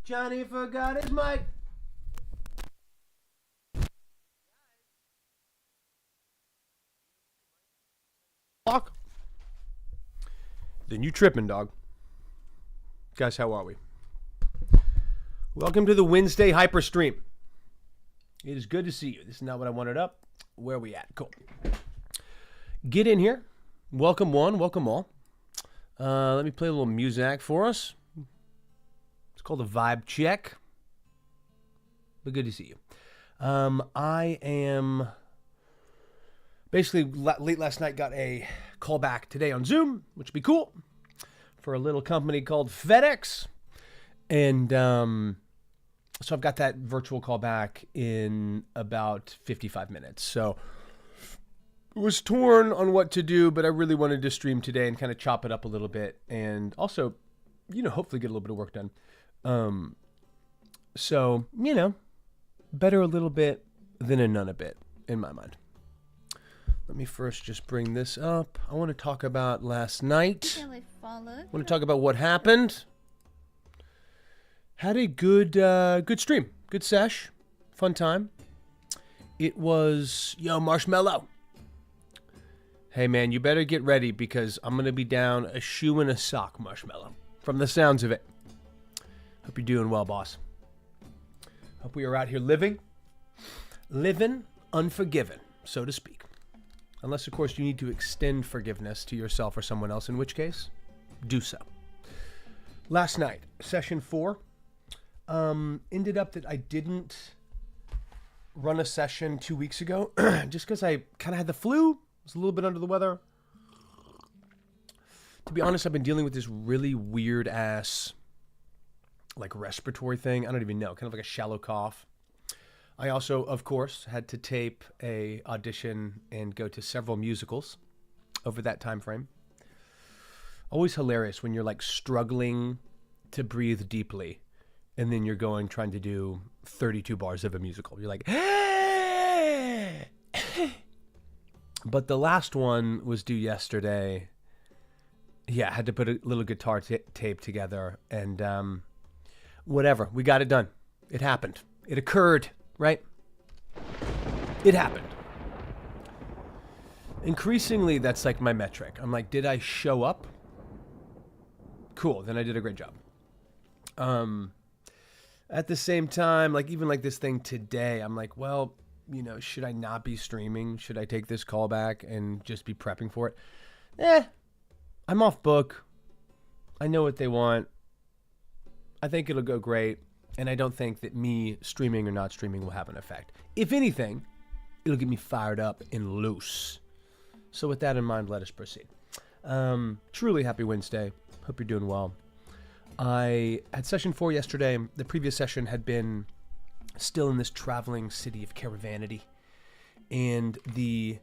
Johnny forgot his mic. Fuck. Then you tripping, dog. Guys, how are we? Welcome to the Wednesday Hyper Stream. It is good to see you. This is not what I wanted up. Where are we at? Cool. Get in here. Welcome one, welcome all. Let me play a little music for us. It's called a vibe check. But good to see you. I am basically late last night got a call back today on Zoom, which would be cool, for a little company called FedEx. And so I've got that virtual call back in about 55 minutes. So I was torn on what to do, but I really wanted to stream today and kind of chop it up a little bit. And also, hopefully get a little bit of work done. So, better a little bit than a none a bit, in my mind. Let me first just bring this up. I want to talk about last night. I want to talk about what happened. Had a good stream, good sesh, fun time. It was, Marshmallow. Hey man, you better get ready because I'm going to be down a shoe and a sock, Marshmallow, from the sounds of it. Hope you're doing well, boss. Hope we are out here living unforgiven, so to speak. Unless, of course, you need to extend forgiveness to yourself or someone else, in which case, do so. Last night, session 4, ended up that I didn't run a session 2 weeks ago, just because I kind of had the flu. I was a little bit under the weather. To be honest, I've been dealing with this really weird-ass respiratory thing. I don't even know, kind of like a shallow cough. I also, of course, had to tape a audition and go to several musicals over that time frame. Always hilarious when you're struggling to breathe deeply and then you're trying to do 32 bars of a musical. You're like, but the last one was due yesterday. Yeah, I had to put a little guitar tape together and whatever. We got it done. It happened. It occurred. Right? It happened. Increasingly, that's my metric. I'm like, did I show up? Cool, then I did a great job. At the same time, even this thing today, I'm like, well, should I not be streaming? Should I take this call back and just be prepping for it? I'm off book. I know what they want. I think it'll go great. And I don't think that me streaming or not streaming will have an effect. If anything, it'll get me fired up and loose. So with that in mind, let us proceed. Truly happy Wednesday. Hope you're doing well. I had session 4 yesterday. The previous session had been still in this traveling city of Caravanity. And the,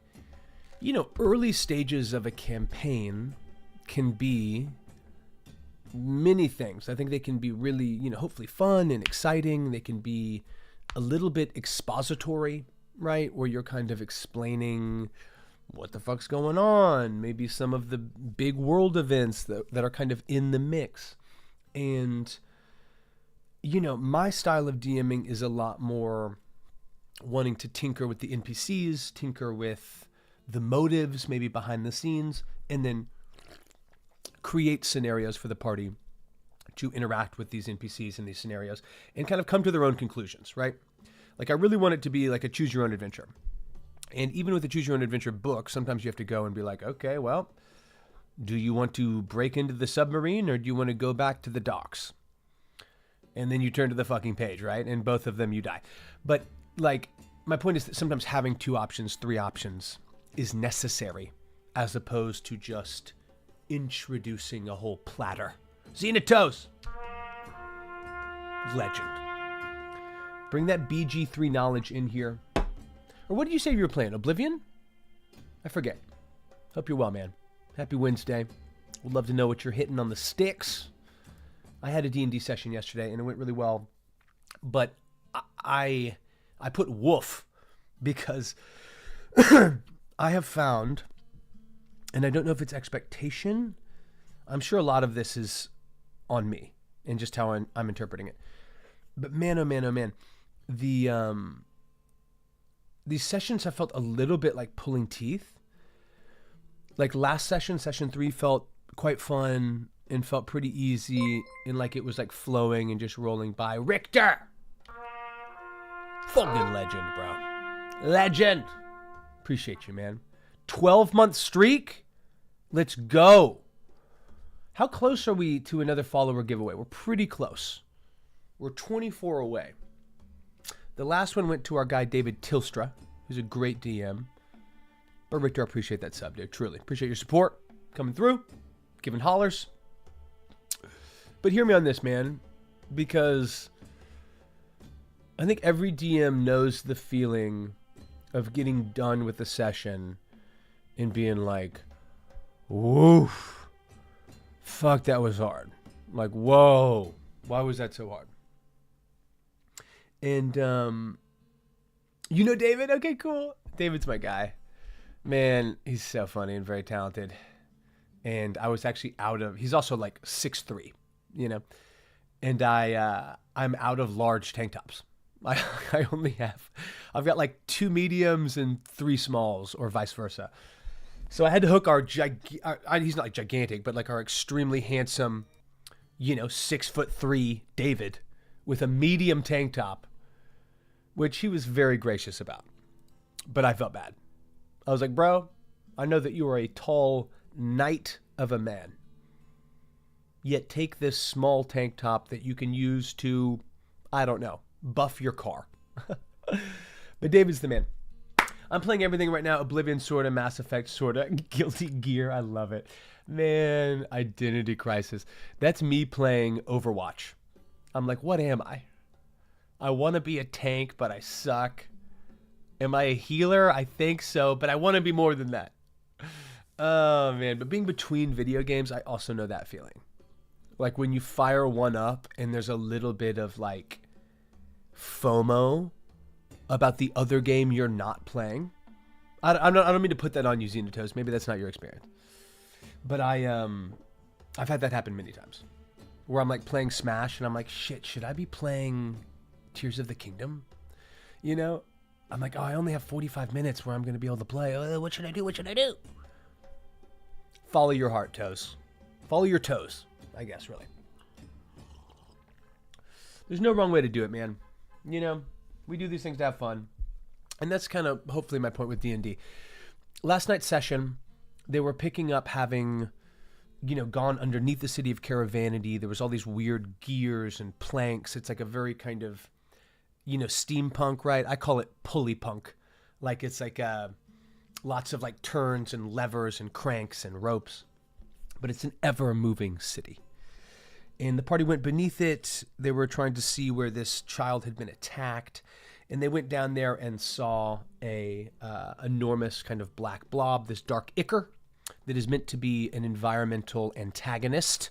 early stages of a campaign can be many things. I think they can be really, hopefully fun and exciting. They can be a little bit expository, right? Where you're kind of explaining what the fuck's going on. Maybe some of the big world events that are kind of in the mix. And, my style of DMing is a lot more wanting to tinker with the NPCs, tinker with the motives, maybe behind the scenes, and then create scenarios for the party to interact with these NPCs in these scenarios and kind of come to their own conclusions, right? I really want it to be like a choose your own adventure. And even with a choose your own adventure book, sometimes you have to go and be like, okay, well, do you want to break into the submarine or do you want to go back to the docks? And then you turn to the fucking page, right? And both of them you die. But my point is that sometimes having 2 options, 3 options is necessary as opposed to just introducing a whole platter. Xenatos! Legend. Bring that BG3 knowledge in here. Or what did you say you were playing? Oblivion? I forget. Hope you're well, man. Happy Wednesday. Would love to know what you're hitting on the sticks. I had a D&D session yesterday and it went really well. But I put woof because I have found, and I don't know if it's expectation. I'm sure a lot of this is on me and just how I'm interpreting it. But man, oh man, oh man, the these sessions have felt a little bit like pulling teeth. Like last session, session 3 felt quite fun and felt pretty easy and like it was like flowing and just rolling by. Richter! Fucking legend, bro. Legend! Appreciate you, man. 12-month streak? Let's go. How close are we to another follower giveaway? We're pretty close. We're 24 away. The last one went to our guy, David Tilstra, who's a great DM. But Richter, I appreciate that sub, dude. Truly. Appreciate your support. Coming through. Giving hollers. But hear me on this, man. Because I think every DM knows the feeling of getting done with the session and being like, woof. Fuck, that was hard. Like, whoa. Why was that so hard? And, you know David? Okay, cool. David's my guy. Man, he's so funny and very talented. And I was actually he's also like 6'3", you know? And I'm out of large tank tops. I've got like 2 mediums and 3 smalls or vice versa. So I had to hook he's not like gigantic, but like our extremely handsome, 6'3" David with a medium tank top, which he was very gracious about. But I felt bad. I was like, bro, I know that you are a tall knight of a man. Yet take this small tank top that you can use to, I don't know, buff your car. But David's the man. I'm playing everything right now. Oblivion, sorta. Mass Effect, sorta. Guilty Gear. I love it. Man, Identity Crisis. That's me playing Overwatch. I'm like, what am I? I want to be a tank, but I suck. Am I a healer? I think so, but I want to be more than that. Oh, man. But being between video games, I also know that feeling. Like when you fire one up and there's a little bit of like FOMO about the other game you're not playing. I don't mean to put that on you, Xenotos. Maybe that's not your experience. But I've had that happen many times. Where I'm like playing Smash and I'm like, shit, should I be playing Tears of the Kingdom? I'm like, oh, I only have 45 minutes where I'm going to be able to play. What should I do? What should I do? Follow your heart, Toes. Follow your toes, I guess, really. There's no wrong way to do it, man. We do these things to have fun. And that's kind of hopefully my point with D&D. Last night's session, they were picking up having, gone underneath the city of Caravanity. There was all these weird gears and planks. It's like a very kind of, steampunk, right? I call it pulley punk. Like it's like lots of like turns and levers and cranks and ropes. But it's an ever-moving city. And the party went beneath it. They were trying to see where this child had been attacked. And they went down there and saw a enormous kind of black blob, this dark ichor that is meant to be an environmental antagonist.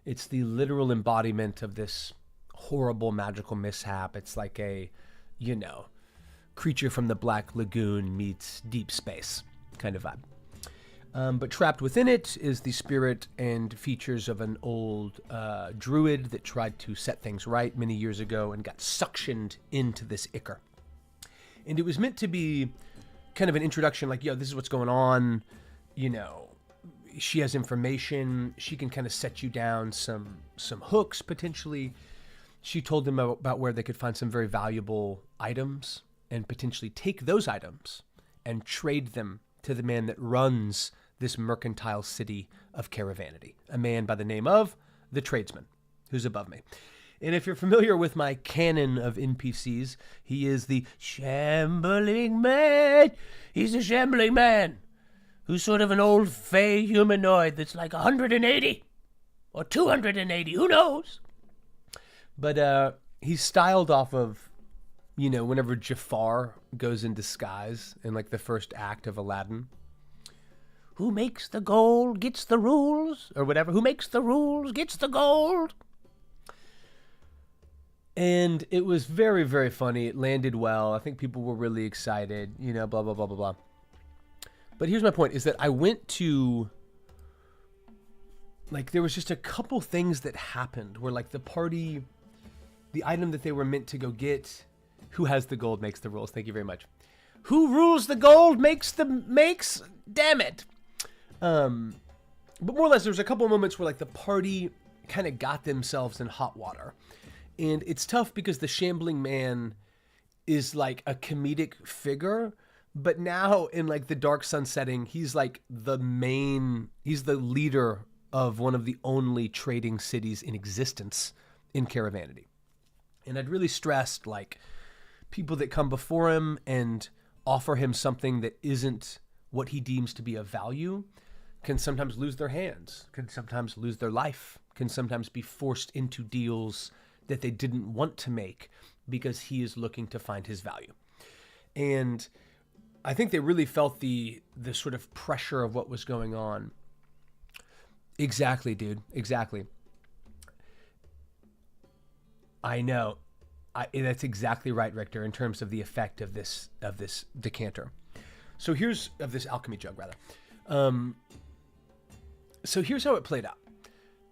It's the literal embodiment of this horrible magical mishap. It's like a, creature from the Black Lagoon meets deep space kind of vibe. But trapped within it is the spirit and features of an old druid that tried to set things right many years ago and got suctioned into this ichor. And it was meant to be kind of an introduction, like, this is what's going on. She has information. She can kind of set you down some hooks, potentially. She told them about where they could find some very valuable items and potentially take those items and trade them to the man that runs this mercantile city of Caravanity, a man by the name of the Tradesman, who's above me. And if you're familiar with my canon of NPCs, he is the Shambling Man. He's a Shambling Man who's sort of an old fey humanoid that's like 180 or 280, who knows? But he's styled off of, whenever Jafar goes in disguise in like the first act of Aladdin. Who makes the gold gets the rules, or whatever. Who makes the rules gets the gold. And it was very, very funny. It landed well. I think people were really excited, blah, blah, blah, blah, blah. But here's my point, is that I went to, like, there was just a couple things that happened where, like, the party the item that they were meant to go get. Who has the gold makes the rules. Thank you very much. Who rules the gold makes. Damn it. But more or less, there's a couple of moments where like the party kind of got themselves in hot water. And it's tough because the shambling man is like a comedic figure, but now in like the dark sun setting, he's like he's the leader of one of the only trading cities in existence in Caravanity. And I'd really stressed like people that come before him and offer him something that isn't what he deems to be of value can sometimes lose their hands, can sometimes lose their life, can sometimes be forced into deals that they didn't want to make because he is looking to find his value. And I think they really felt the sort of pressure of what was going on. Exactly, dude. Exactly. I know. That's exactly right, Richter, in terms of the effect of this decanter. So here's of this alchemy jug, rather. So here's how it played out.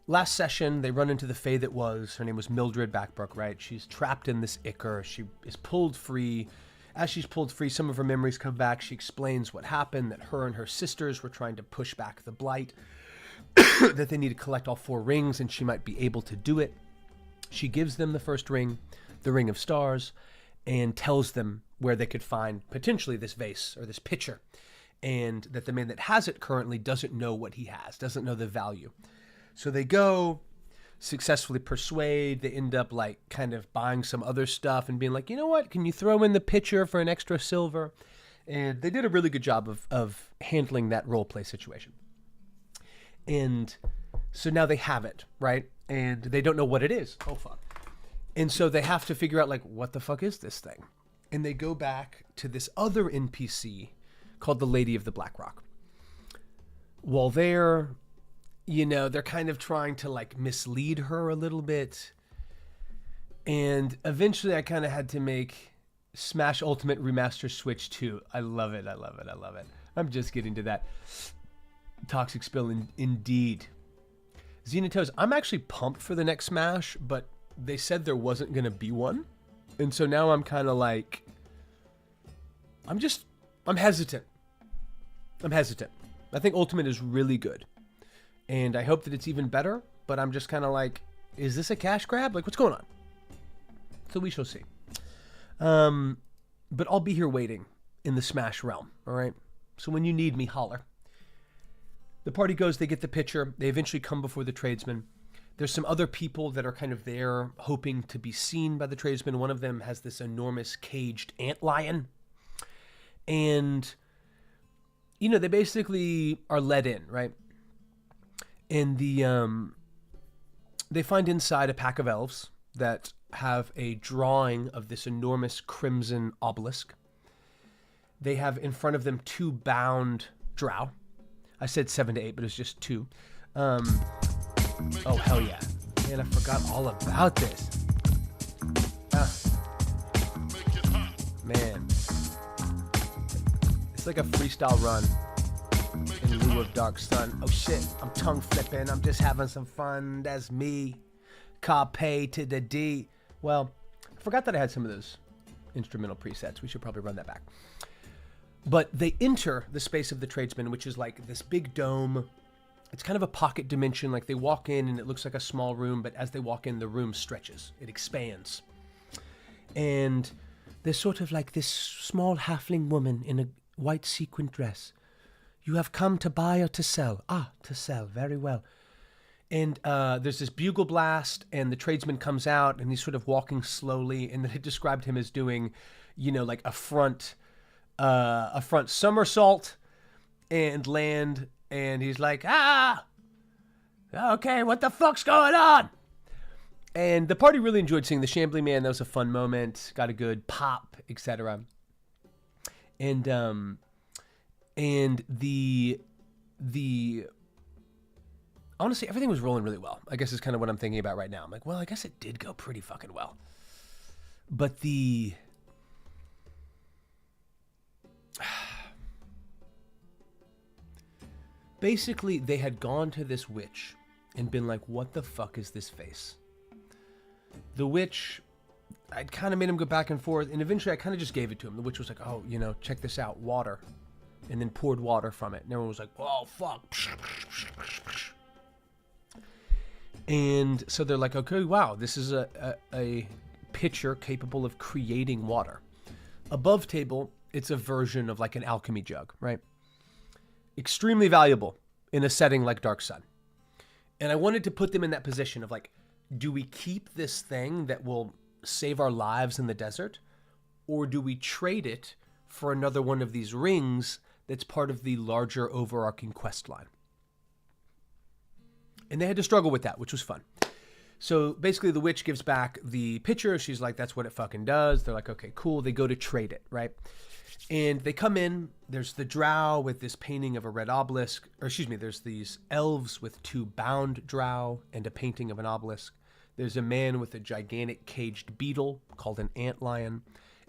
Last session, they run into the fae that was. Her name was Mildred Backbrook, right? She's trapped in this ichor. She is pulled free. As she's pulled free, some of her memories come back. She explains what happened, that her and her sisters were trying to push back the blight, that they need to collect all 4 rings, and she might be able to do it. She gives them the first ring, the Ring of Stars, and tells them where they could find potentially this vase or this pitcher, and that the man that has it currently doesn't know what he has, doesn't know the value. So they go, successfully persuade, they end up like kind of buying some other stuff and being like, you know what, can you throw in the pitcher for an extra silver? And they did a really good job of handling that role play situation. And so now they have it, right? And they don't know what it is. Oh, fuck. And so they have to figure out, like, what the fuck is this thing? And they go back to this other NPC called the Lady of the Black Rock. While they're, you know, they're kind of trying to, like, mislead her a little bit. And eventually I kind of had to make Smash Ultimate Remaster Switch 2. I love it. I love it. I love it. I'm just getting to that. Toxic Spill indeed. Xenotoes, I'm actually pumped for the next Smash, but they said there wasn't going to be one. And so now I'm kind of like, I'm hesitant. I'm hesitant. I think Ultimate is really good. And I hope that it's even better, but I'm just kind of like, is this a cash grab? Like, what's going on? So we shall see. But I'll be here waiting in the Smash realm, all right? So when you need me, holler. The party goes, they get the pitcher. They eventually come before the tradesman. There's some other people that are kind of there hoping to be seen by the tradesman. One of them has this enormous caged antlion. And, you know, they basically are let in, right? And they find inside a pack of elves that have a drawing of this enormous crimson obelisk. They have in front of them 2 bound drow. I said 7 to 8, but it's just 2. Oh, hell yeah. Man, I forgot all about this. Man. It's like a freestyle run in lieu of Dark Sun. Oh shit, I'm tongue flipping. I'm just having some fun. That's me. Carpe to the D. Well, I forgot that I had some of those instrumental presets. We should probably run that back. But they enter the space of the tradesman, which is like this big dome. It's kind of a pocket dimension. Like they walk in and it looks like a small room, but as they walk in, the room stretches. It expands. And there's sort of like this small halfling woman in a white sequin dress. You have come to buy or to sell? Ah, to sell. Very well. And there's this bugle blast, and the tradesman comes out, and he's sort of walking slowly. And then they described him as doing, you know, like a front somersault and land. And he's like, okay, what the fuck's going on? And the party really enjoyed seeing the Shambling Man. That was a fun moment. Got a good pop, etc. And the honestly, everything was rolling really well. I guess is kind of what I'm thinking about right now. I'm like, well, I guess it did go pretty fucking well. But basically, they had gone to this witch and been like, what the fuck is this face? The witch I kind of made him go back and forth, and eventually I kind of just gave it to him. The witch was like, oh, check this out, water. And then poured water from it. And everyone was like, oh, fuck. And so they're like, okay, wow, this is a pitcher capable of creating water. Above table, it's a version of like an alchemy jug, right? Extremely valuable in a setting like Dark Sun. And I wanted to put them in that position of like, do we keep this thing that will save our lives in the desert? Or do we trade it for another one of these rings that's part of the larger overarching quest line? And they had to struggle with that, which was fun. So basically the witch gives back the pitcher. She's like, that's what it fucking does. They're like, okay, cool. They go to trade it, right? And they come in. There's the drow with this painting of a red obelisk. Or excuse me, there's these elves with 2 bound drow and a painting of an obelisk. There's a man with a gigantic caged beetle called an antlion.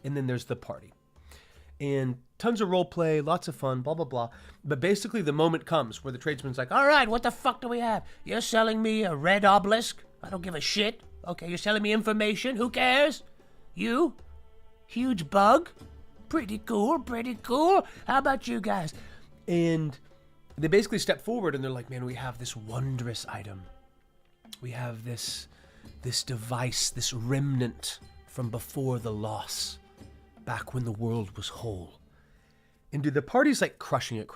And then there's the party. And tons of role play, lots of fun, blah, blah, blah. But basically the moment comes where the tradesman's like, all right, what the fuck do we have? You're selling me a red obelisk? I don't give a shit. Okay, you're selling me information? Who cares? You? Huge bug? Pretty cool, pretty cool. How about you guys? And they basically step forward and they're like, man, we have this wondrous item. We have this device, this remnant from before the loss. Back when the world was whole. And dude, the party's like crushing it.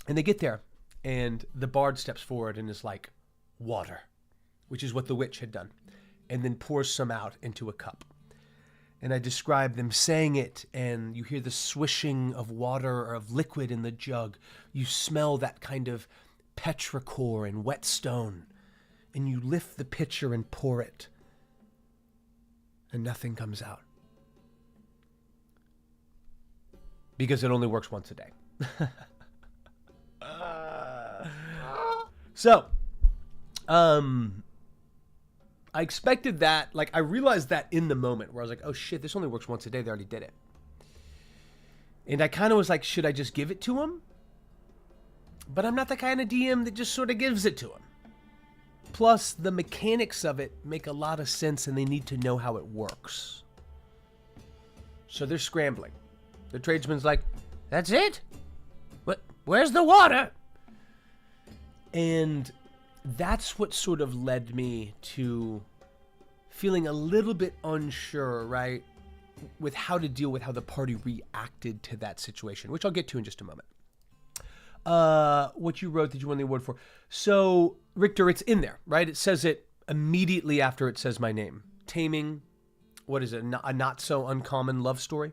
And they get there, and the bard steps forward and is like, water, which is what the witch had done, and then pours some out into a cup. And I describe them saying it, and you hear the swishing of water or of liquid in the jug. You smell that kind of petrichor and wet stone, and you lift the pitcher and pour it, and nothing comes out. Because it only works once a day. So, I expected that, like, I realized that in the moment where I was like, oh shit, this only works once a day. They already did it. And I kind of was like, should I just give it to him? But I'm not the kind of DM that just sort of gives it to him. Plus, the mechanics of it make a lot of sense and they need to know how it works. So they're scrambling. The tradesman's like, that's it? What? Where's the water? And that's what sort of led me to feeling a little bit unsure, right? With how to deal with how the party reacted to that situation, which I'll get to in just a moment. What you wrote that you won the award for. So, Richter, it's in there, right? It says it immediately after it says my name. Taming, what is it? A not so uncommon love story.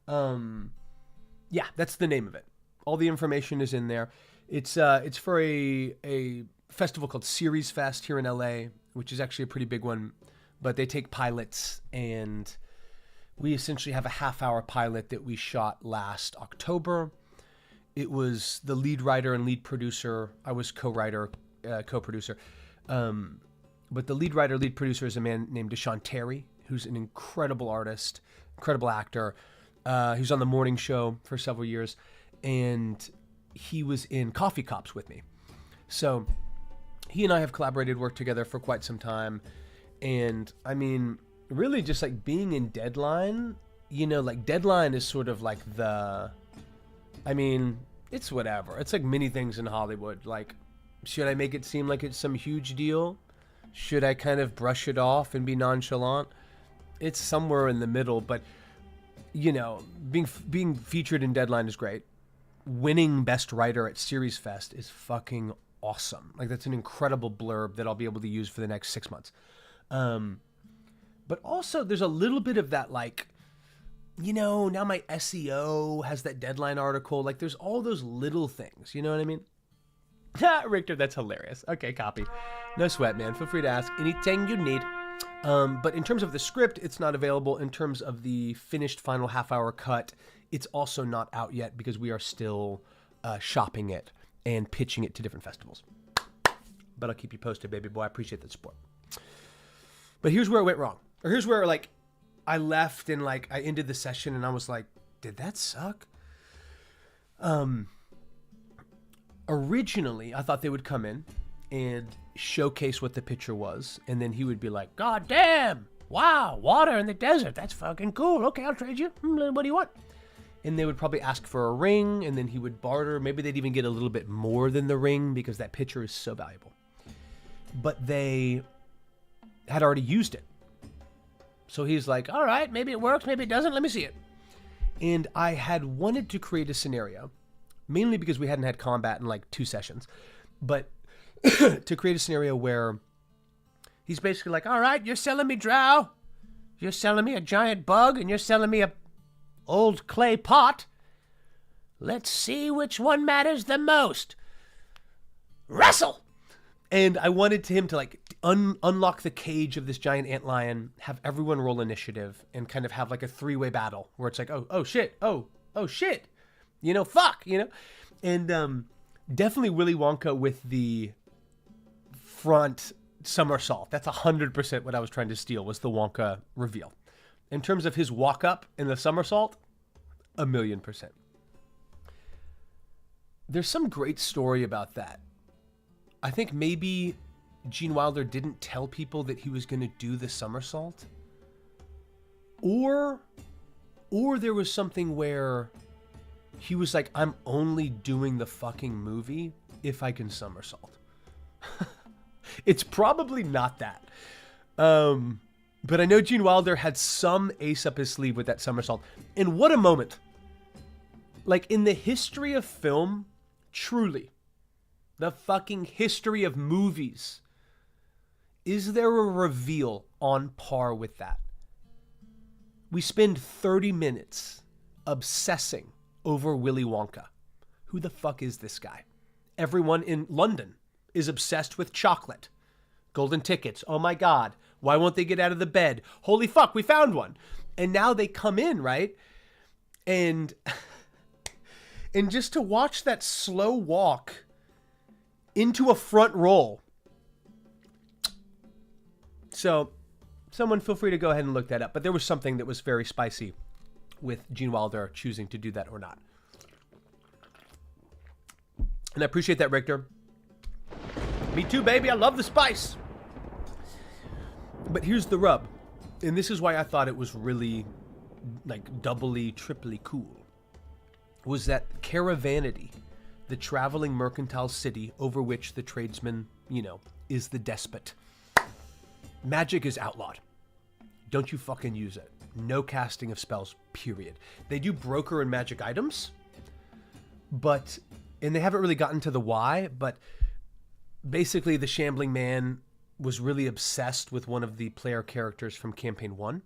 Yeah, that's the name of it. All the information is in there. It's for a festival called Series Fest here in LA, which is actually a pretty big one. But they take pilots, and we essentially have a half-hour pilot that we shot last October. It was the lead writer and lead producer. I was co-writer, co-producer. But the lead writer, lead producer is a man named Deshaun Terry, who's an incredible artist, incredible actor. He was on the morning show for several years, and he was in Coffee Cops with me. So he and I have collaborated, worked together for quite some time. And I mean, really just like being in Deadline, you know, like Deadline is sort of like I mean, it's whatever. It's like many things in Hollywood. Like, should I make it seem like it's some huge deal? Should I kind of brush it off and be nonchalant? It's somewhere in the middle, but you know, being featured in Deadline is great. Winning Best Writer at Series Fest is fucking awesome. Like, that's an incredible blurb that I'll be able to use for the next 6 months. But also, there's a little bit of that, like, you know, now my SEO has that Deadline article. Like, there's all those little things. You know what I mean? Richter, that's hilarious. Okay, copy. No sweat, man. Feel free to ask anything you need. But in terms of the script, it's not available. In terms of the finished final half-hour cut, it's also not out yet because we are still shopping it and pitching it to different festivals. But I'll keep you posted, baby boy. I appreciate that support. But here's where it went wrong. Or here's where, like, I left and, like, I ended the session and I was like, did that suck? Originally, I thought they would come in and showcase what the picture was, and then he would be like, God damn, wow, water in the desert, that's fucking cool. Okay, I'll trade you. What do you want? And they would probably ask for a ring, and then he would barter. Maybe they'd even get a little bit more than the ring because that picture is so valuable. But they had already used it. So he's like, all right, maybe it works, maybe it doesn't, let me see it. And I had wanted to create a scenario, mainly because we hadn't had combat in like 2 sessions, but to create a scenario where he's basically like, all right, you're selling me drow, you're selling me a giant bug, and you're selling me a old clay pot. Let's see which one matters the most. Wrestle! And I wanted him to like unlock the cage of this giant antlion, have everyone roll initiative, and kind of have like a 3-way battle where it's like, oh shit, oh shit, fuck, and definitely Willy Wonka with the front somersault. That's 100% what I was trying to steal, was the Wonka reveal. In terms of his walk up and the somersault, 1,000,000%. There's some great story about that. I think maybe Gene Wilder didn't tell people that he was going to do the somersault. Or there was something where he was like, I'm only doing the fucking movie if I can somersault. It's probably not that. But I know Gene Wilder had some ace up his sleeve with that somersault. And what a moment. Like, in the history of film, truly, the fucking history of movies, is there a reveal on par with that? We spend 30 minutes obsessing over Willy Wonka. Who the fuck is this guy? Everyone in London is obsessed with chocolate. Golden tickets. Oh my God. Why won't they get out of the bed? Holy fuck, we found one. And now they come in, right? And just to watch that slow walk into a front roll. So, someone feel free to go ahead and look that up. But there was something that was very spicy with Gene Wilder choosing to do that or not. And I appreciate that, Richter. Me too, baby. I love the spice. But here's the rub. And this is why I thought it was really, like, doubly, triply cool. Was that Caravanity, the traveling mercantile city over which the tradesman, is the despot. Magic is outlawed. Don't you fucking use it. No casting of spells, period. They do broker and magic items, and they haven't really gotten to the why, but basically the Shambling Man was really obsessed with one of the player characters from Campaign 1,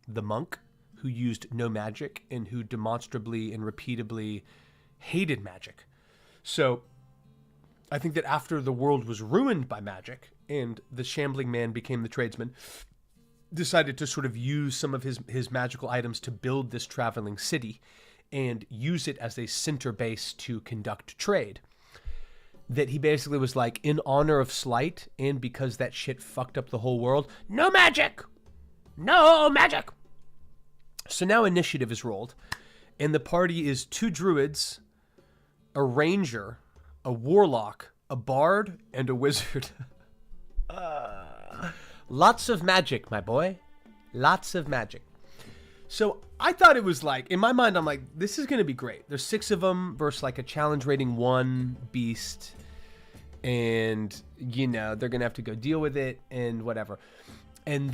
the monk, who used no magic and who demonstrably and repeatedly hated magic. So I think that after the world was ruined by magic and the Shambling Man became the tradesman, decided to sort of use some of his magical items to build this traveling city and use it as a center base to conduct trade. That he basically was like, in honor of Slight, and because that shit fucked up the whole world, no magic! No magic! So now initiative is rolled, and the party is 2 druids, a ranger, a warlock, a bard, and a wizard. Lots of magic, my boy. Lots of magic. So I thought it was like, in my mind, I'm like, this is going to be great. There's 6 of them versus like a challenge rating 1 beast. And, they're going to have to go deal with it and whatever. And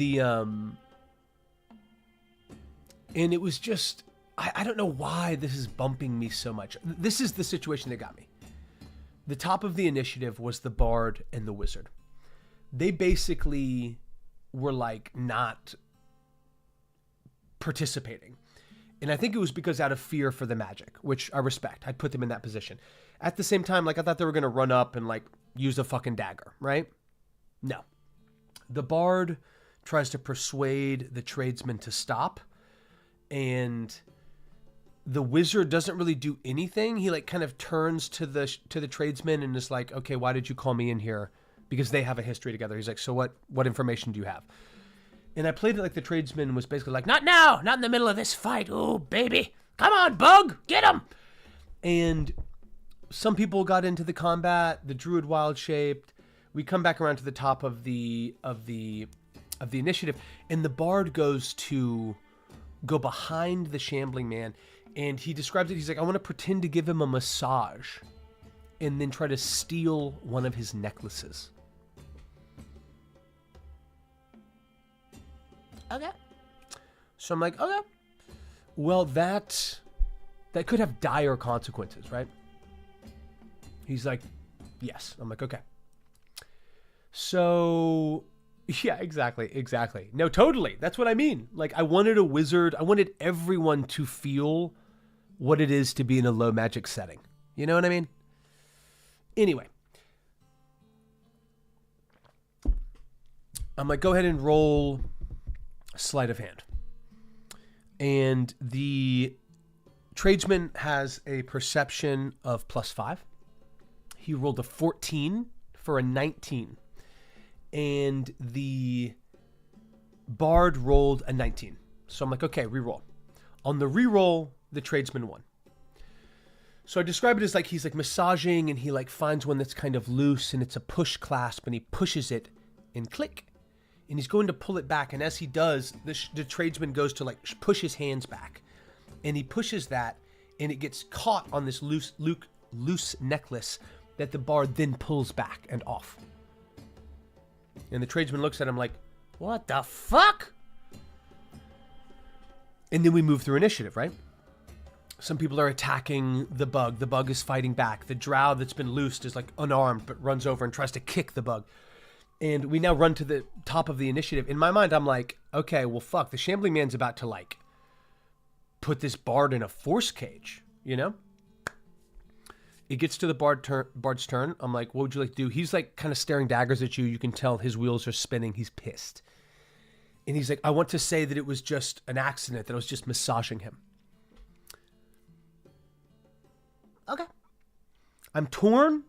and it was just, I don't know why this is bumping me so much. This is the situation that got me. The top of the initiative was the bard and the wizard. They basically were like not participating. And I think it was because out of fear for the magic, which I respect. I'd put them in that position. At the same time, like, I thought they were going to run up and like use a fucking dagger, right? No. The bard tries to persuade the tradesman to stop, and the wizard doesn't really do anything. He like kind of turns to the tradesman and is like, okay, why did you call me in here? Because they have a history together. He's like, so what information do you have? And I played it like the tradesman was basically like, not now, not in the middle of this fight. Oh, baby. Come on, bug, get him. And some people got into the combat. The druid wild shaped. we come back around to the top of the initiative, and the bard goes to go behind the shambling man, and he describes it. He's like, I want to pretend to give him a massage and then try to steal one of his necklaces. Okay. So I'm like, okay. Well, that could have dire consequences, right? He's like, yes. I'm like, okay. So, yeah, exactly. No, totally. That's what I mean. Like, I wanted a wizard. I wanted everyone to feel what it is to be in a low magic setting. You know what I mean? Anyway. I'm like, go ahead and roll sleight of hand. And the tradesman has a perception of +5. He rolled a 14 for a 19. And the bard rolled a 19. So I'm like, okay, reroll. On the reroll, the tradesman won. So I describe it as like he's like massaging, and he like finds one that's kind of loose, and it's a push clasp, and he pushes it and click. And he's going to pull it back, and as he does, the tradesman goes to like push his hands back. And he pushes that, and it gets caught on this loose necklace that the bard then pulls back and off. And the tradesman looks at him like, what the fuck? And then we move through initiative, right? Some people are attacking the bug. The bug is fighting back. The drow that's been loosed is like unarmed, but runs over and tries to kick the bug. And we now run to the top of the initiative. In my mind, I'm like, okay, well, fuck. The shambling man's about to like put this bard in a force cage, you know? It gets to the bard's turn. I'm like, what would you like to do? He's like kind of staring daggers at you. You can tell his wheels are spinning. He's pissed. And he's like, I want to say that it was just an accident, that I was just massaging him. Okay. I'm torn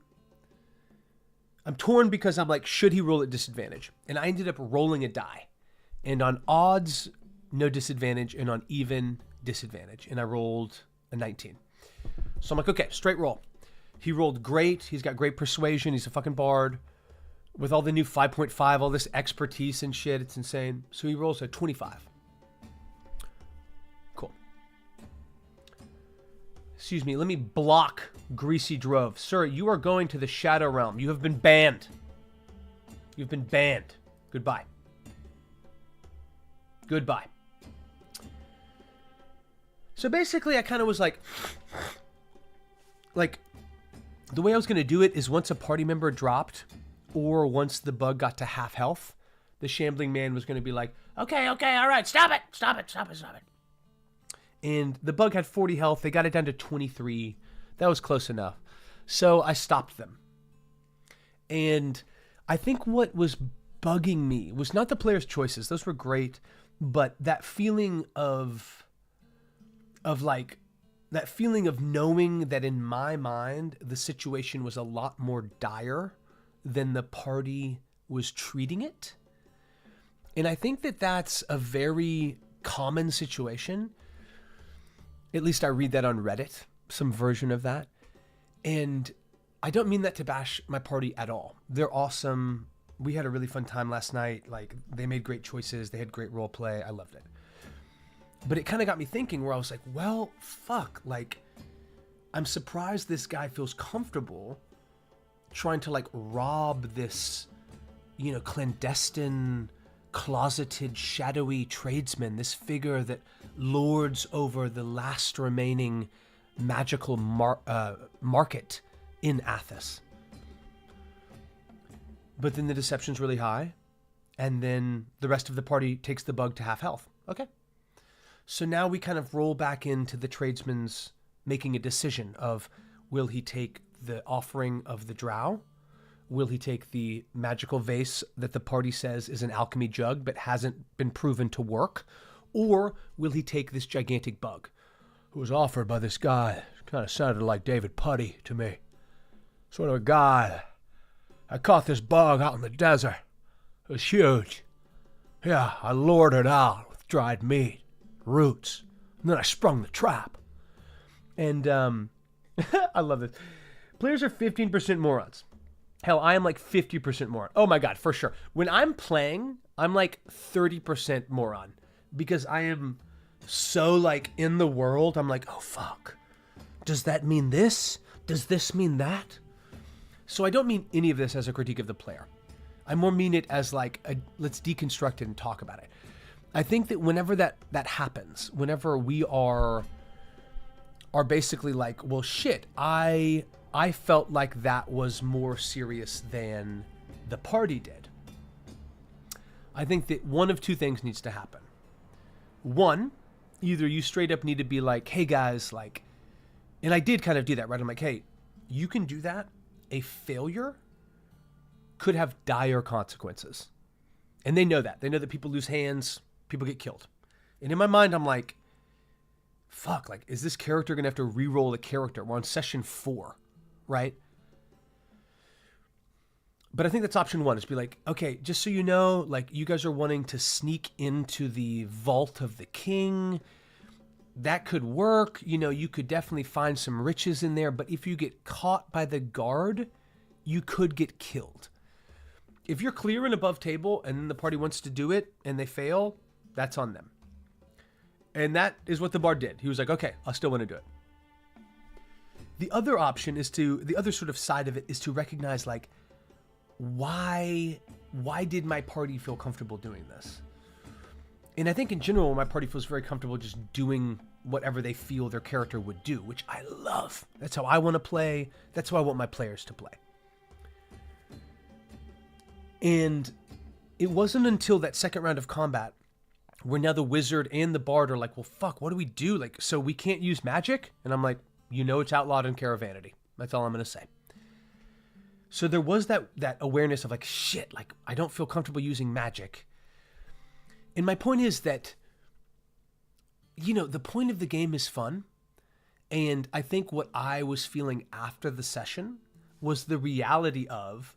because I'm like, should he roll at disadvantage? And I ended up rolling a die. And on odds, no disadvantage. And on even, disadvantage. And I rolled a 19. So I'm like, okay, straight roll. He rolled great. He's got great persuasion. He's a fucking bard. With all the new 5.5, all this expertise and shit, it's insane. So he rolls a 25. Cool. Excuse me, let me block Greasy Drove. Sir, you are going to the Shadow Realm. You have been banned. You've been banned. Goodbye. Goodbye. So basically, I kind of was like, the way I was going to do it is once a party member dropped, or once the bug got to half health, the shambling man was going to be like, okay, all right, stop it. And the bug had 40 health. They got it down to 23. That was close enough. So I stopped them. And I think what was bugging me was not the player's choices. Those were great. But that feeling of knowing that in my mind, the situation was a lot more dire than the party was treating it. And I think that that's a very common situation. At least I read that on Reddit, some version of that. And I don't mean that to bash my party at all. They're awesome. We had a really fun time last night. Like, they made great choices. They had great role play. I loved it. But it kind of got me thinking, where I was like, well, fuck, like, I'm surprised this guy feels comfortable trying to like rob this, you know, clandestine, closeted, shadowy tradesman, this figure that lords over the last remaining magical market in Athos. But then the deception's really high, and then the rest of the party takes the bug to half health. Okay. So now we kind of roll back into the tradesman's making a decision of, will he take the offering of the drow? Will he take the magical vase that the party says is an alchemy jug but hasn't been proven to work? Or will he take this gigantic bug who was offered by this guy? Kind of sounded like David Putty to me. Sort of a guy. I caught this bug out in the desert. It was huge. Yeah, I lured it out with dried meat, roots, and then I sprung the trap. And I love this. Players are 15% morons. Hell, I am like 50% moron. Oh my God, for sure. When I'm playing, I'm like 30% moron because I am so like in the world. I'm like, oh fuck. Does that mean this? Does this mean that? So I don't mean any of this as a critique of the player. I more mean it as like, let's deconstruct it and talk about it. I think that whenever that happens, whenever we are basically like, well, shit, I felt like that was more serious than the party did. I think that one of two things needs to happen. One, either you straight up need to be like, hey guys, like, and I did kind of do that, right? I'm like, hey, you can do that. A failure could have dire consequences. And they know that. They know that people lose hands, people get killed. And in my mind, I'm like, fuck, like, is this character going to have to re-roll the character? We're on session 4, right? But I think that's option 1, is be like, okay, just so you know, like, you guys are wanting to sneak into the vault of the king. That could work. You know, you could definitely find some riches in there. But if you get caught by the guard, you could get killed. If you're clear and above table and the party wants to do it and they fail, that's on them. And that is what the bard did. He was like, okay, I still want to do it. The other option is the other sort of side of it is to recognize, like, why did my party feel comfortable doing this? And I think in general, my party feels very comfortable just doing whatever they feel their character would do, which I love. That's how I want to play. That's how I want my players to play. And it wasn't until that second round of combat where now the wizard and the bard are like, well, fuck, what do we do? Like, so we can't use magic? And I'm like, you know, it's outlawed in Caravanity. That's all I'm going to say. So there was that awareness of like, shit, like, I don't feel comfortable using magic. And my point is that, you know, the point of the game is fun. And I think what I was feeling after the session was the reality of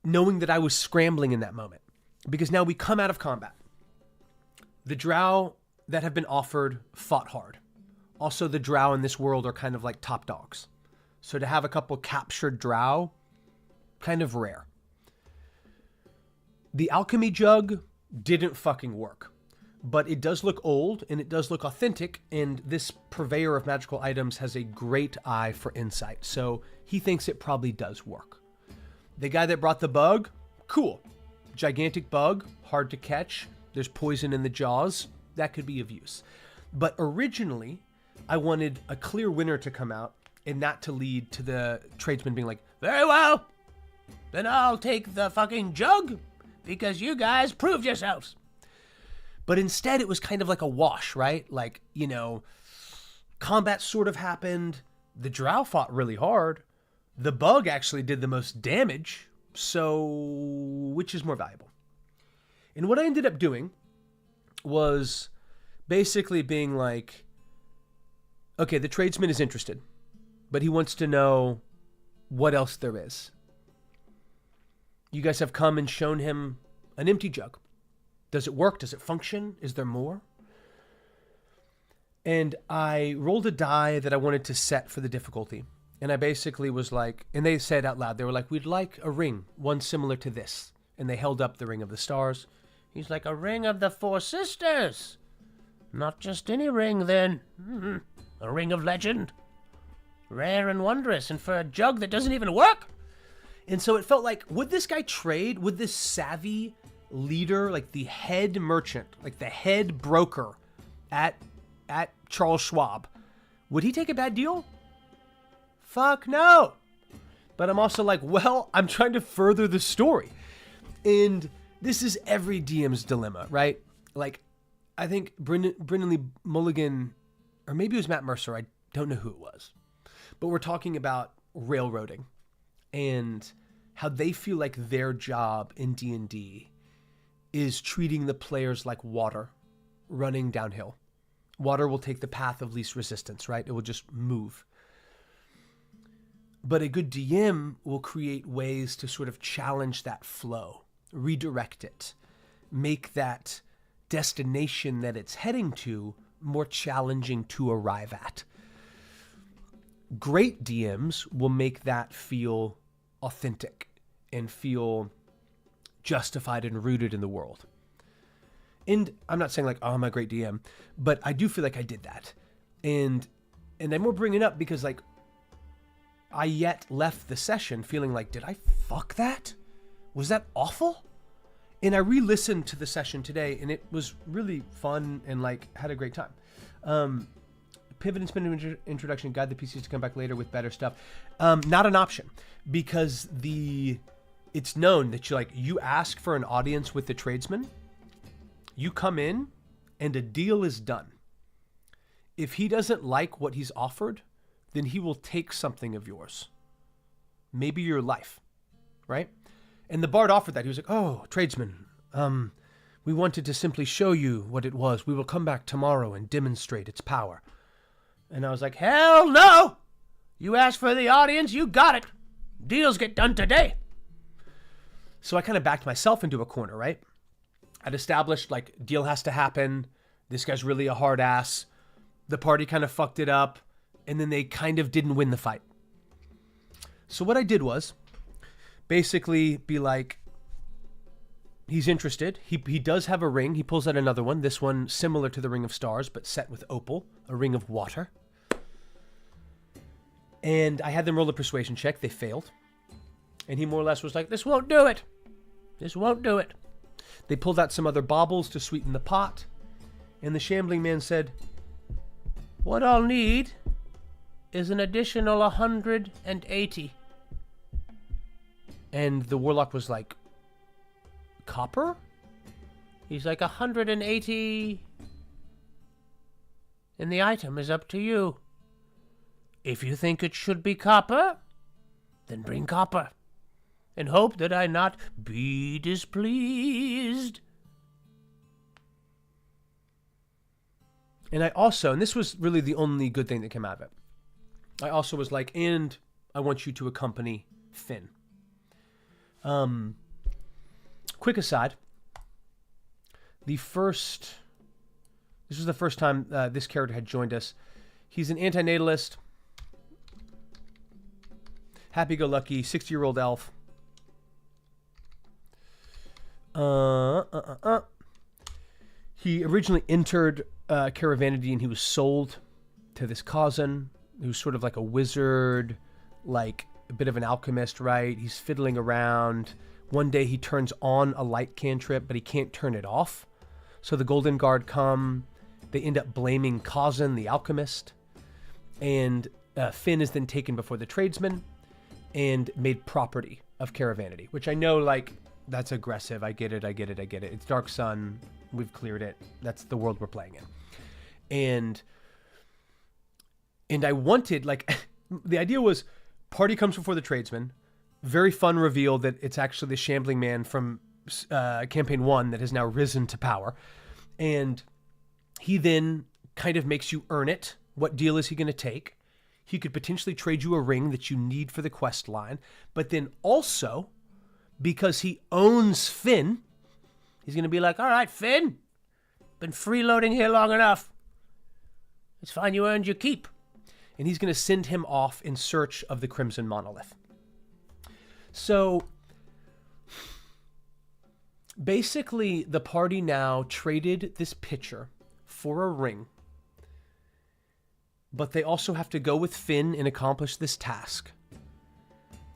knowing that I was scrambling in that moment. Because now we come out of combat. The drow that have been offered fought hard. Also, the drow in this world are kind of like top dogs. So to have a couple captured drow, kind of rare. The alchemy jug didn't fucking work. But it does look old and it does look authentic. And this purveyor of magical items has a great eye for insight. So he thinks it probably does work. The guy that brought the bug, cool. Gigantic bug, hard to catch. There's poison in the jaws. That could be of use. But originally, I wanted a clear winner to come out and not to lead to the tradesman being like, very well, then I'll take the fucking jug because you guys proved yourselves. But instead, it was kind of like a wash, right? Like, you know, combat sort of happened. The drow fought really hard. The bug actually did the most damage. So, which is more valuable? And what I ended up doing was basically being like, okay, the tradesman is interested, but he wants to know what else there is. You guys have come and shown him an empty jug. Does it work? Does it function? Is there more? And I rolled a die that I wanted to set for the difficulty. And I basically was like, and they said out loud, they were like, we'd like a ring, one similar to this. And they held up the Ring of the Stars. He's like, a Ring of the Four Sisters. Not just any ring, then. A ring of legend. Rare and wondrous, and for a jug that doesn't even work. And so it felt like, would this guy trade? Would this savvy leader, like the head merchant, like the head broker at Charles Schwab, would he take a bad deal? Fuck no. But I'm also like, well, I'm trying to further the story. And this is every DM's dilemma, right? Like, I think Brendan Lee Mulligan, or maybe it was Matt Mercer, I don't know who it was. But we're talking about railroading and how they feel like their job in D&D is treating the players like water running downhill. Water will take the path of least resistance, right? It will just move. But a good DM will create ways to sort of challenge that flow, redirect it, make that destination that it's heading to more challenging to arrive at. Great DMs will make that feel authentic and feel justified and rooted in the world. And I'm not saying like, oh, I'm a great DM, but I do feel like I did that. And I'm more bringing it up because like I yet left the session feeling like, did I fuck that? Was that awful? And I re-listened to the session today and it was really fun and like had a great time. Pivot and spin introduction, guide the PCs to come back later with better stuff. Not an option because it's known that you ask for an audience with the tradesman, you come in and a deal is done. If he doesn't like what he's offered, then he will take something of yours. Maybe your life, right? And the bard offered that. He was like, oh, tradesman, we wanted to simply show you what it was. We will come back tomorrow and demonstrate its power. And I was like, hell no! You asked for the audience, you got it. Deals get done today. So I kind of backed myself into a corner, right? I'd established, like, deal has to happen. This guy's really a hard ass. The party kind of fucked it up. And then they kind of didn't win the fight. So what I did was basically be like, he's interested. He does have a ring. He pulls out another one. This one similar to the Ring of Stars, but set with opal, a ring of water. And I had them roll a persuasion check. They failed. And he more or less was like, this won't do it. This won't do it. They pulled out some other baubles to sweeten the pot. And the shambling man said, what I'll need is an additional 180. And the warlock was like, copper? He's like, 180. And the item is up to you. If you think it should be copper, then bring copper. And hope that I not be displeased. And I also, and this was really the only good thing that came out of it, I also was like, and I want you to accompany Finn. Quick aside, this was the first time this character had joined us. He's an antinatalist, happy-go-lucky, 60-year-old elf. He originally entered Caravanity and he was sold to this cousin who's sort of like a wizard, like a bit of an alchemist, right? He's fiddling around. One day he turns on a light cantrip, but he can't turn it off. So the Golden Guard come. They end up blaming Cousin, the alchemist. And Finn is then taken before the tradesman and made property of Caravanity, which I know, like, that's aggressive. I get it. It's Dark Sun. We've cleared it. That's the world we're playing in. And I wanted, like, the idea was party comes before the tradesman. Very fun reveal that it's actually the shambling man from campaign 1 that has now risen to power. And he then kind of makes you earn it. What deal is he going to take? He could potentially trade you a ring that you need for the quest line. But then also, because he owns Finn, he's going to be like, all right, Finn, been freeloading here long enough. It's fine, you earned your keep. And he's going to send him off in search of the Crimson Monolith. So, basically, the party now traded this pitcher for a ring. But they also have to go with Finn and accomplish this task.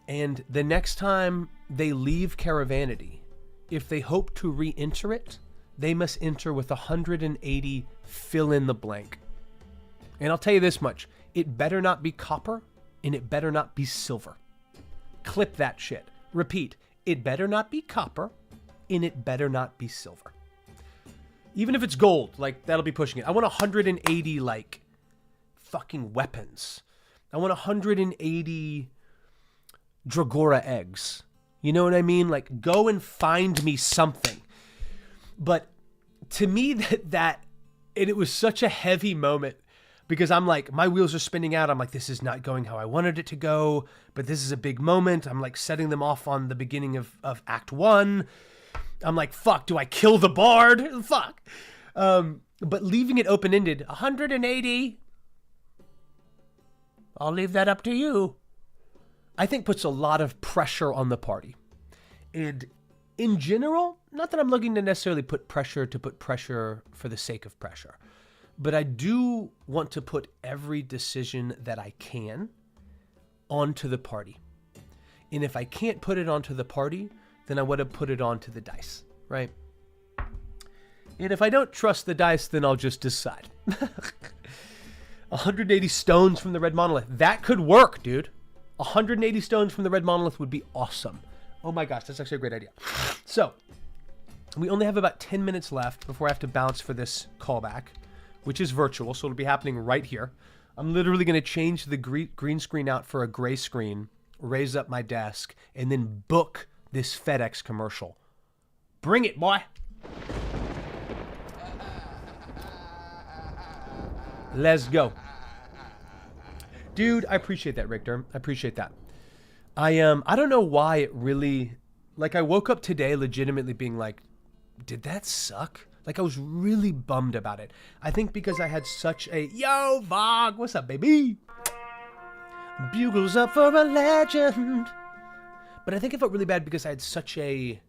And the next time they leave Caravanity, if they hope to re-enter it, they must enter with 180 fill in the blank. And I'll tell you this much. It better not be copper, and it better not be silver. Clip that shit. Repeat. It better not be copper, and it better not be silver. Even if it's gold, like, that'll be pushing it. I want 180, like, fucking weapons. I want 180 Dragora eggs. You know what I mean? Like, go and find me something. But to me, it was such a heavy moment because I'm like, my wheels are spinning out. I'm like, this is not going how I wanted it to go, but this is a big moment. I'm like setting them off on the beginning of Act 1. I'm like, fuck, do I kill the bard? Fuck. But leaving it open-ended, 180. I'll leave that up to you. I think puts a lot of pressure on the party. And in general, not that I'm looking to necessarily put pressure for the sake of pressure, but I do want to put every decision that I can onto the party. And if I can't put it onto the party, then I want to put it onto the dice, right? And if I don't trust the dice, then I'll just decide. 180 stones from the red monolith. That could work, dude. 180 stones from the red monolith would be awesome. Oh my gosh, that's actually a great idea. So, we only have about 10 minutes left before I have to bounce for this callback, which is virtual, so it'll be happening right here. I'm literally going to change the green screen out for a gray screen, raise up my desk, and then book this FedEx commercial. Bring it, boy. Let's go. Dude, I appreciate that, Richter. I appreciate that. I don't know why it really, like, I woke up today legitimately being like, did that suck? Like, I was really bummed about it. I think because I had such a, yo, Vog, what's up, baby? Bugles up for a legend. But I think I felt really bad because I had such a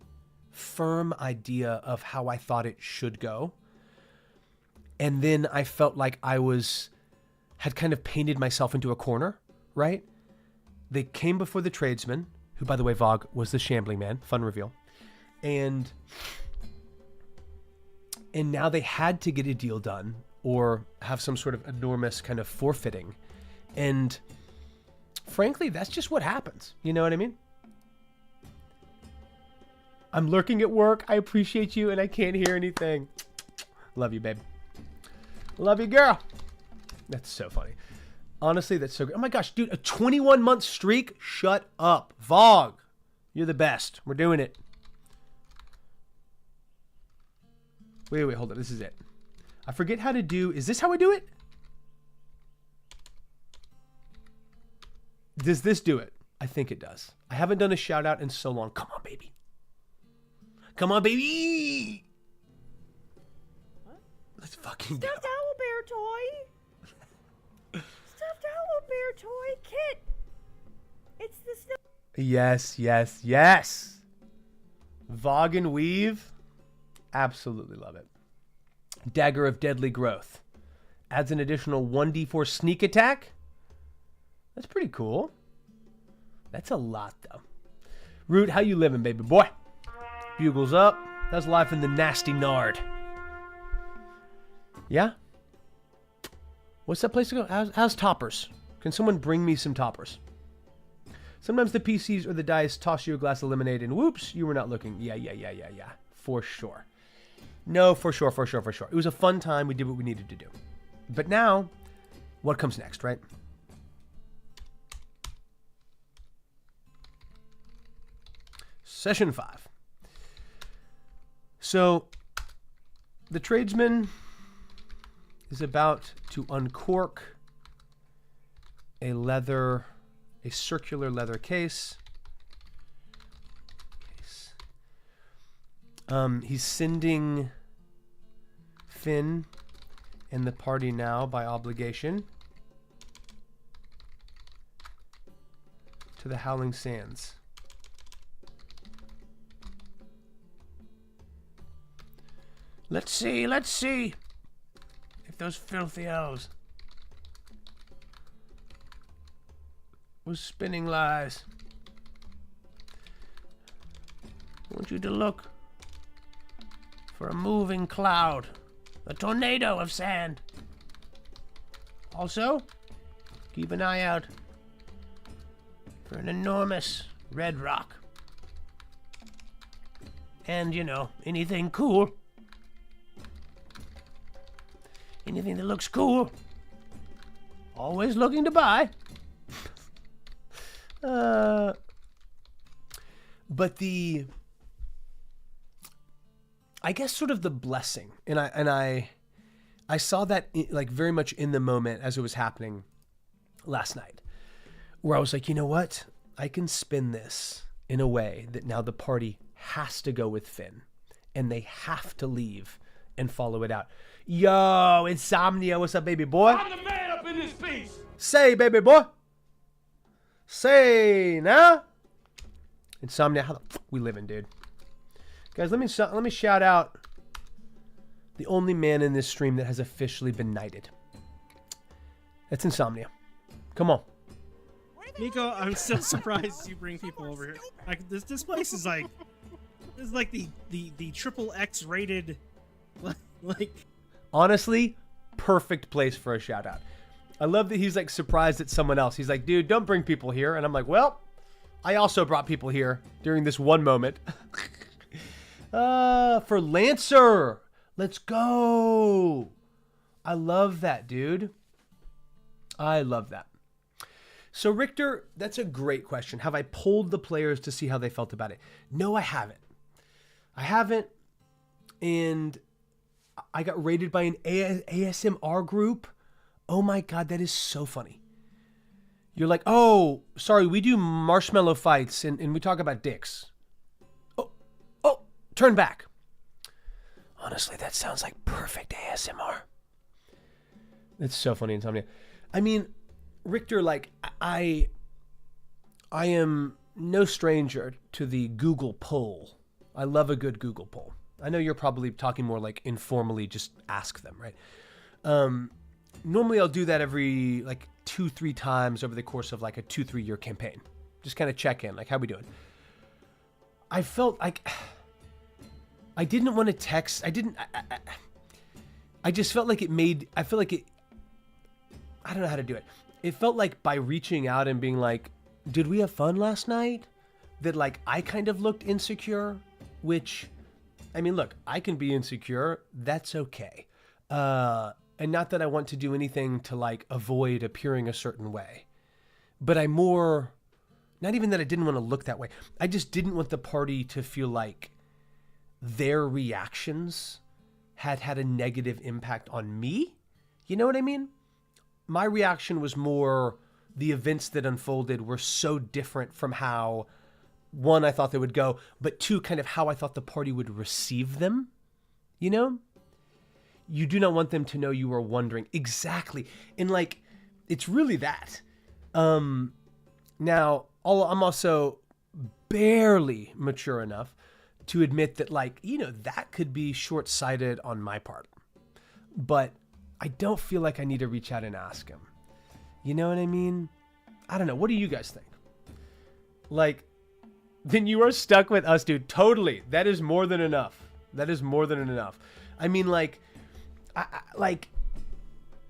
firm idea of how I thought it should go. And then I felt like I had kind of painted myself into a corner, right? They came before the tradesman, who, by the way, Vog was the shambling man. Fun reveal. And now they had to get a deal done or have some sort of enormous kind of forfeiting. And frankly, that's just what happens. You know what I mean? I'm lurking at work. I appreciate you, and I can't hear anything. Love you, babe. Love you, girl. That's so funny. Honestly, that's so good. Oh my gosh, dude, a 21-month streak? Shut up. Vog, you're the best. We're doing it. Wait, hold on. This is it. I forget how to do... Is this how I do it? Does this do it? I think it does. I haven't done a shout out in so long. Come on, baby. Come on, baby. What? Let's fucking go. Stuffed owl bear toy. Stuffed owl bear toy kit. It's the stuff. Yes, yes, yes. Vog and Weave. Absolutely love it. Dagger of Deadly Growth. Adds an additional 1d4 sneak attack. That's pretty cool. That's a lot, though. Root, how you living, baby boy? Bugles up. That's life in the nasty nard. Yeah? What's that place to go? How's toppers? Can someone bring me some toppers? Sometimes the PCs or the dice toss you a glass of lemonade and whoops, you were not looking. Yeah. For sure. No, for sure. It was a fun time. We did what we needed to do. But now, what comes next, right? Session 5. So, the tradesman is about to uncork a circular leather case. He's sending Finn and the party now by obligation to the Howling Sands. Let's see if those filthy elves was spinning lies. I want you to look for a moving cloud, a tornado of sand. Also, keep an eye out for an enormous red rock. And, anything cool. Anything that looks cool. Always looking to buy. But I guess sort of the blessing, and I saw that like very much in the moment as it was happening last night, where I was like, you know what? I can spin this in a way that now the party has to go with Finn, and they have to leave and follow it out. Yo, Insomnia, what's up, baby boy? I'm the man up in this piece. Say, baby boy. Say now. Insomnia, how the fuck we living, dude? Guys, let me shout out the only man in this stream that has officially been knighted. That's Insomnia. Come on. Nico, I'm so surprised you bring people over here. Like this place is like the triple X rated like Honestly, perfect place for a shout out. I love that he's like surprised at someone else. He's like, dude, don't bring people here. And I'm like, well, I also brought people here during this one moment. For Lancer. Let's go. I love that, dude. I love that. So, Richter, that's a great question. Have I polled the players to see how they felt about it? No, I haven't. And I got rated by an ASMR group. Oh my God, that is so funny. You're like, oh, sorry, we do marshmallow fights and we talk about dicks. Oh, turn back. Honestly, that sounds like perfect ASMR. It's so funny, Insomnia. I mean, Richter, like, I am no stranger to the Google poll. I love a good Google poll. I know you're probably talking more like informally, just ask them, right? Normally I'll do that every like 2-3 times over the course of like a 2-3 year campaign. Just kind of check in, like, how we doing? I felt like I didn't want to text. I just felt like I don't know how to do it. It felt like by reaching out and being like, did we have fun last night? That like I kind of looked insecure, which, I mean, look, I can be insecure. That's okay. And not that I want to do anything to like avoid appearing a certain way, but not even that I didn't want to look that way. I just didn't want the party to feel like their reactions had a negative impact on me. You know what I mean? My reaction was more the events that unfolded were so different from how, one, I thought they would go, but two, kind of how I thought the party would receive them. You know? You do not want them to know you were wondering. Exactly. And like, it's really that. Now, I'm also barely mature enough to admit that, like, you know, that could be short-sighted on my part. But I don't feel like I need to reach out and ask him. You know what I mean? I don't know. What do you guys think? Like, then you are stuck with us, dude. Totally. That is more than enough. That is more than enough. I mean, like, I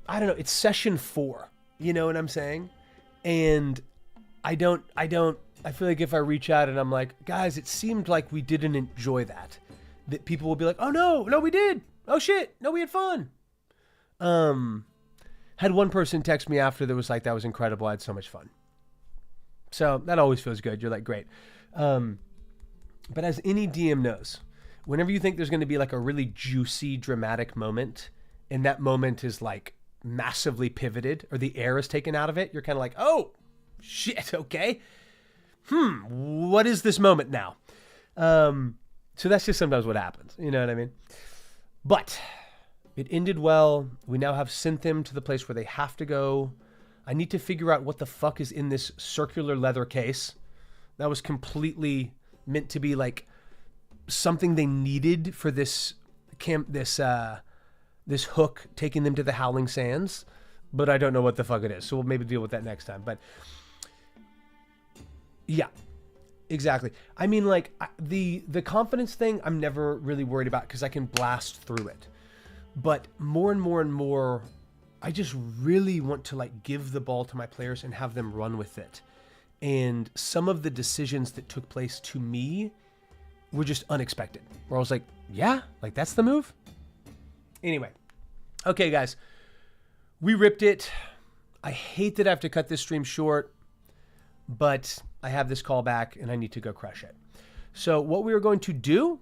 don't know. It's session 4. You know what I'm saying? And I feel like if I reach out and I'm like, guys, it seemed like we didn't enjoy that people will be like, oh no, we did. Oh shit. No, we had fun. Had one person text me after that was like, that was incredible. I had so much fun. So that always feels good. You're like, great. But as any DM knows, whenever you think there's going to be like a really juicy, dramatic moment, and that moment is like massively pivoted or the air is taken out of it, you're kind of like, oh shit. Okay. What is this moment now? So that's just sometimes what happens. You know what I mean? But it ended well. We now have sent them to the place where they have to go. I need to figure out what the fuck is in this circular leather case. That was completely meant to be like something they needed for this this hook taking them to the Howling Sands, but I don't know what the fuck it is. So we'll maybe deal with that next time. But yeah, exactly. I mean, like the confidence thing, I'm never really worried about because I can blast through it. But more and more and more, I just really want to like give the ball to my players and have them run with it. And some of the decisions that took place to me were just unexpected. Where I was like, yeah, like that's the move. Anyway, okay, guys, we ripped it. I hate that I have to cut this stream short, but I have this call back and I need to go crush it. So what we are going to do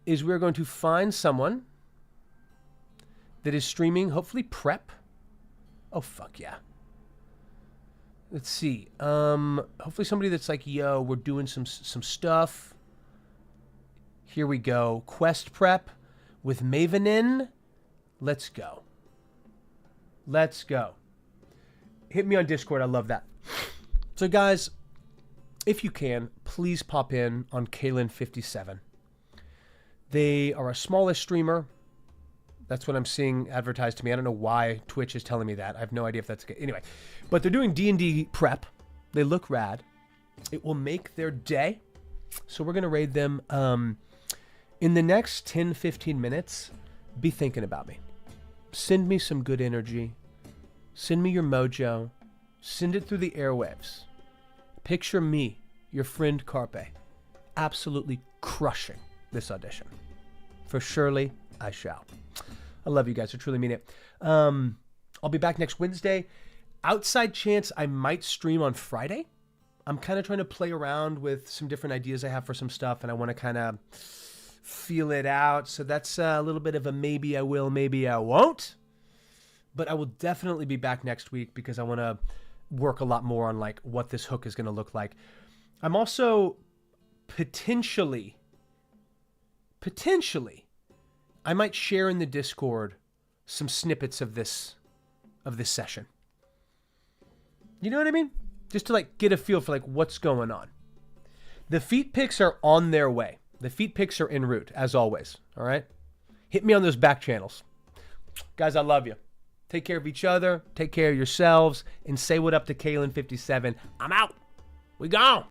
is we're going to find someone that is streaming, hopefully prep. Oh, fuck yeah. Let's see. Hopefully somebody that's like, yo, we're doing some stuff. Here we go. Quest prep with Mavenin. Let's go. Let's go. Hit me on Discord. I love that. So guys, if you can, please pop in on Kalen57. They are a smallish streamer. That's what I'm seeing advertised to me. I don't know why Twitch is telling me that. I have no idea if that's good. Anyway, but they're doing D&D prep. They look rad. It will make their day. So we're going to raid them. In the next 10, 15 minutes, be thinking about me. Send me some good energy. Send me your mojo. Send it through the airwaves. Picture me, your friend Carpe, absolutely crushing this audition. For surely I shall. I love you guys. I truly mean it. I'll be back next Wednesday. Outside chance I might stream on Friday. I'm kind of trying to play around with some different ideas I have for some stuff, and I want to kind of feel it out. So that's a little bit of a maybe I will, maybe I won't. But I will definitely be back next week because I want to work a lot more on like what this hook is going to look like. I'm also potentially, I might share in the Discord some snippets of this session. You know what I mean? Just to like get a feel for like what's going on. The feet pics are on their way. The feet pics are en route, as always. All right? Hit me on those back channels. Guys, I love you. Take care of each other. Take care of yourselves. And say what up to Kalen57. I'm out. We gone.